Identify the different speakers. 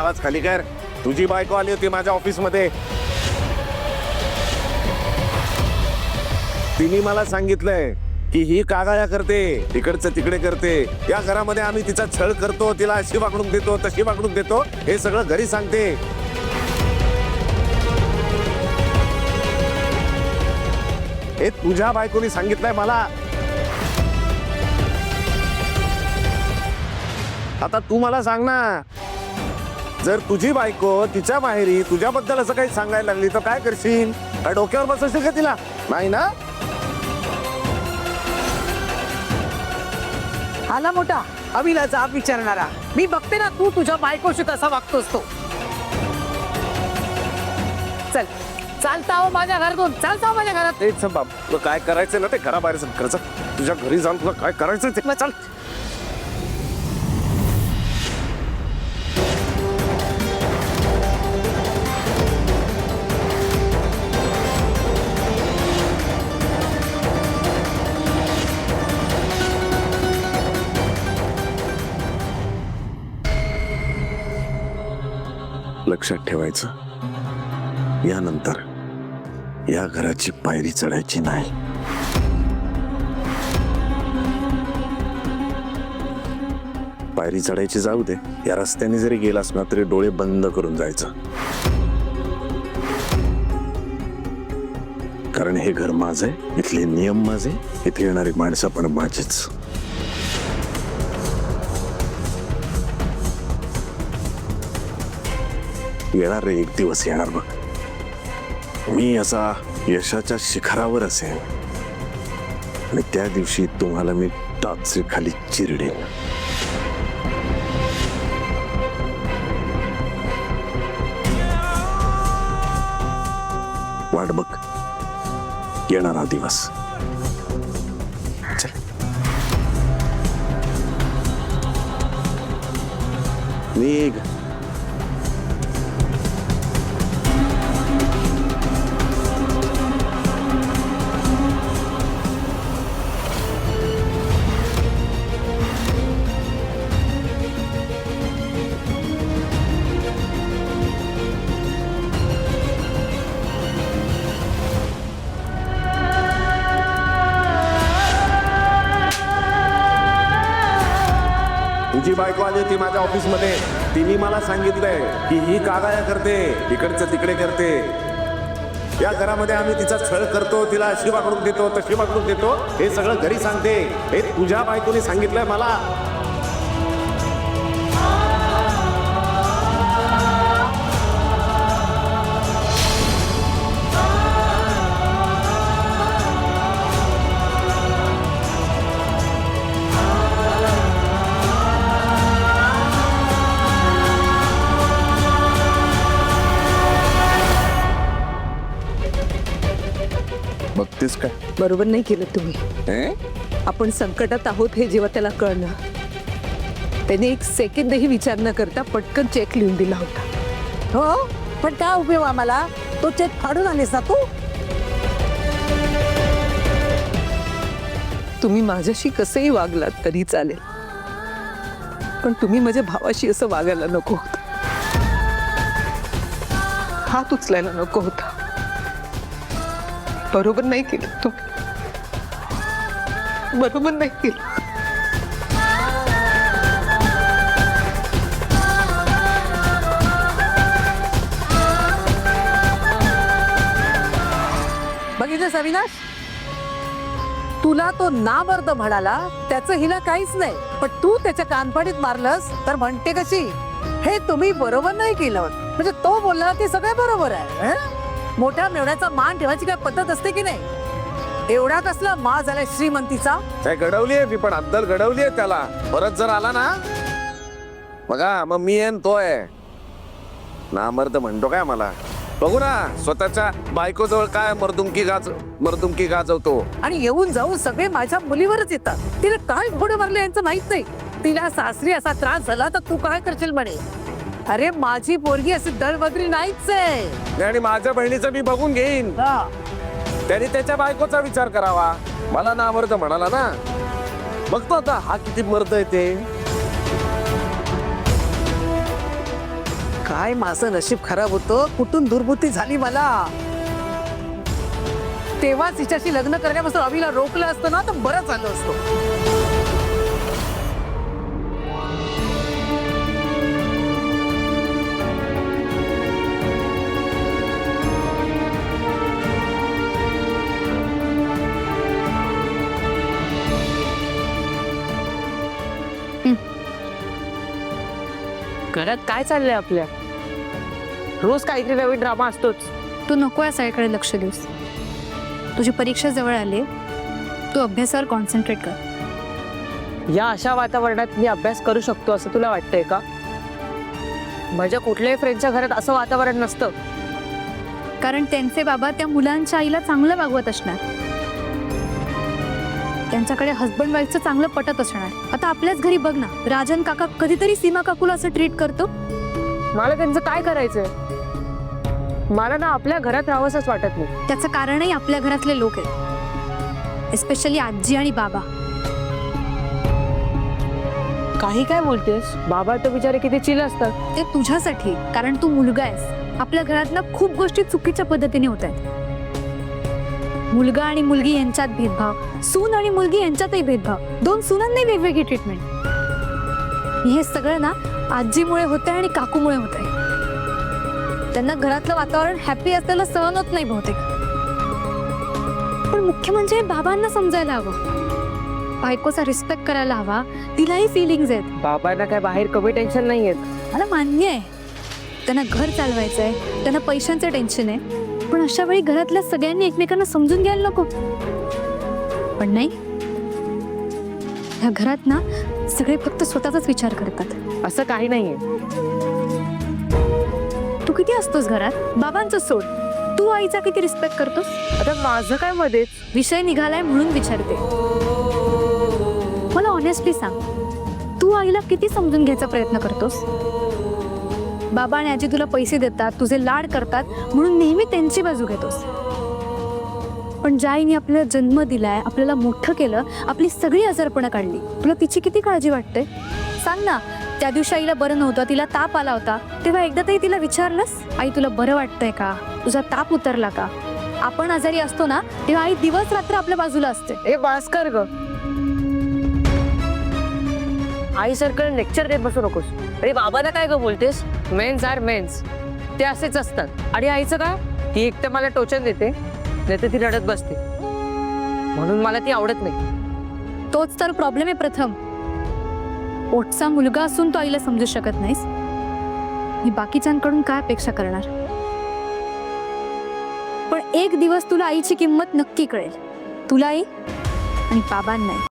Speaker 1: आवाज खाली कर. तुझी बायको आली होती माझ्या ऑफिस मध्ये. तिने मला सांगितलंय की ही कागाळ्या करते, तिकडचं तिकडे करते. या घरामध्ये आम्ही तिचा छळ करतो, तिला अशी वागणूक देतो, तशी वागणूक देतो, हे सगळं घरी सांगते. हे तुझ्या बायकोनी सांगितलंय मला. आता तू मला सांग ना, जर तुझी बायको तिच्या माहेरी तुझ्याबद्दल असं काही सांगायला लागली तर काय करशील? काय डोक्यावर बसवशील का तिला? नाही ना.
Speaker 2: आला मोठा अविला जाब विचारणारा. मी बघते ना तू तुझ्या बायकोशी कसा वागतोस तो. चल चालता हो माझ्या घरातून, चालता हो माझ्या घरात.
Speaker 1: तेच बाब, तुला काय करायचं ना ते घराबाहेर करायचं. तुझ्या घरी जाऊन तुला काय करायचं ते चल. लक्षात ठेवायचं, यानंतर या घराची पायरी चढायची नाही. पायरी चढायची जाऊ दे, या रस्त्याने जरी गेलास ना तरी डोळे बंद करून जायचं. कारण हे घर माझं आहे, इथले नियम माझे, इथे येणारी माणसं पण माझीच. येणार रे, एक दिवस येणार बघ. मी असा यशाच्या शिखरावर असेल आणि त्या दिवशी तुम्हाला मी टाचे खाली चिरडेन. वाट बघ, येणार हा दिवस. चल निघ. तुझी बायको आली होती माझ्या ऑफिस मध्ये. तिने मला सांगितलंय की ही कागाळ्या करते, इकडचं तिकडे करते. या घरामध्ये आम्ही तिचा छळ करतो, तिला अशी वागणूक देतो, तशी वागणूक देतो, हे सगळं घरी सांगते. हे तुझ्या बायकोने सांगितलंय मला. बघतेस काय?
Speaker 2: बरोबर नाही केलं तुम्ही. आपण संकटात आहोत हे जेव्हा त्याला कळलं, त्याने एक सेकंदही विचार न करता पटकन चेक लिहून दिला होता. हो पण काय उपयोग आम्हाला? तो चेक फाडून आलेस ना तू. तुम्ही माझ्याशी कसंही वागलात तरी चालेल, पण तुम्ही माझ्या भावाशी असं वागायला नको होतं. हात उचलायला नको होता. बरोबर नाही केलं तुम्ही, बरोबर नाही केलं. बघितलंस अविनाश, तुला तो नामर्द म्हणाला त्याचं हिला काहीच नाही, पण तू त्याच्या कानफडीत मारलंस तर म्हणते कशी? हे तुम्ही बरोबर नाही केलं. म्हणजे तो बोलला ते सगळं बरोबर आहे. मोठ्या मेवण्याचा मान ठेवायची काय पद्धत असते की नाही? एवढा कसला मा झालाय श्रीमंतीचा.
Speaker 1: काय घडवलीये मी, पण अद्दल घडवलीये त्याला. परत जर आला ना बघा, मग मी येन तो आहे. नामर्द म्हणतो काय मला? बघू ना स्वतःच्या बायकोजवळ काय मर्दुमकी गाजवतो.
Speaker 2: आणि येऊन जाऊन सगळे माझ्या मुलीवरच येतात. तिला काय घोडे मारले यांचं माहित नाही. तिला सासरी असा त्रास झाला तर तू काय करशील म्हणे. अरे माझी पोरगी अशी दळबद्री नाहीच आहे.
Speaker 1: आणि माझ्या बहिणीचं मी बघून घेईन. त्याने त्याच्या बायकोचा विचार करावा. मला नामर्द म्हणाला ना, बघतो आता हा किती मर्द आहे ते.
Speaker 2: काय माझं नशीब खराब होतं, कुठून दुर्बुद्धी झाली मला. तेव्हाच हिच्याशी लग्न करण्यापासून अभिला रोखलं असतं ना तर बरं झालं असतं.
Speaker 3: घरात काय चाललंय आपल्या? रोज काहीतरी नवीन ड्रामा असतोच.
Speaker 4: तू नको या सगळीकडे लक्ष देऊस. तुझी परीक्षा जवळ आली, तू अभ्यासावर कॉन्सन्ट्रेट कर.
Speaker 3: या अशा वातावरणात मी अभ्यास करू शकतो असं तुला वाटतंय का? माझ्या कुठल्याही फ्रेंडच्या घरात असं वातावरण नसतं.
Speaker 4: कारण त्यांचे बाबा त्या मुलांच्या आईला चांगलं वागवत असणार, त्यांच्याकडे हस्बंड वाईफचं चांगलं पटत असणार. आता आपल्याच घरी बघ ना, राजन काका कधीतरी सीमा काकूला असं ट्रीट करतो.
Speaker 3: मला त्यांचं काय करायचंय? मला ना आपल्या घरात राहावंसंच वाटत नाही.
Speaker 4: त्याचं कारणही आपल्या घरातले लोक आहेत, एस्पेशली आजी आणि बाबा.
Speaker 3: काही काय बोलतेस? बाबा तर बिचारे किती चिल असतात.
Speaker 4: ते तुझ्यासाठी, कारण तू मुलगा आहेस. आपल्या घरात ना खूप गोष्टी चुकीच्या पद्धतीने होत आहेत. मुलगा आणि मुलगी यांच्यात भेदभाव, सून आणि मुलगी यांच्यातही भेदभाव, दोन सुनांनी वेगवेगळी ट्रीटमेंट. हे सगळं ना आजीमुळे होतंय आणि काकूमुळे होतंय. त्यांना घरातलं वातावरण हॅपी असलेलं सहन होत नाही बहुतेक. पण मुख्य म्हणजे बाबांना समजायला हवं, बायकोचा रिस्पेक्ट करायला हवा. तिलाही फिलिंग्स आहेत.
Speaker 3: बाबांना काय बाहेर कमी टेन्शन नाही येत.
Speaker 4: मला मान्य आहे, त्यांना घर चालवायचंय, त्यांना पैशांचं टेन्शन आहे. पण अशा वेळी घरातल्या सगळ्यांनी एकमेकांना समजून घ्यायला नको. पण नाही, ह्या घरात ना सगळे फक्त स्वतःचाच विचार करतात.
Speaker 3: असं काही नाहीये.
Speaker 4: तू किती असतोस घरात? बाबांचं सोड, तू आईचा किती रिस्पेक्ट करतोस?
Speaker 3: आता माझं काय मध्येच?
Speaker 4: विषय निघालाय म्हणून विचारते. मला ऑनेस्टली सांग, तू आईला किती समजून घ्यायचा प्रयत्न करतोस? बाबा आणि आजी तुला पैसे देतात, तुझे लाड करतात म्हणून नेहमी त्यांची बाजू घेतोस. पण ज्या आईने आपल्याला जन्म दिलाय, आपल्याला मोठं केलं, आपली सगळी आजारपणं काढली, तुला तिची किती काळजी वाटते? सांग ना, त्या दिवशी आईला बरं नव्हतं, तिला ताप आला होता, तेव्हा एकदा तरी तिला विचारलंस, आई तुला बरं वाटतंय का? तुझा ताप उतरला का? आपण आजारी असतो ना तेव्हा आई दिवस रात्र आपल्या बाजूला असते.
Speaker 3: ए भास्कर ग, आईसारखं लेक्चर देत बसू नकोस. अरे बाबांना काय ग बोलतेस? मेन्स आर मेन्स, ते असेच असतात. आणि आईचं काय? ती एक तर मला टोचन देते, नाही तर ती रडत बसते, म्हणून मला ती आवडत नाही.
Speaker 4: तोच तर प्रॉब्लेम आहे. प्रथम, पोटचा मुलगा असून तो आईला समजू शकत नाहीस, मी बाकीच्यांकडून काय अपेक्षा करणार? पण एक दिवस तुला आईची किंमत नक्की कळेल, तुलाही आणि बाबांनाही.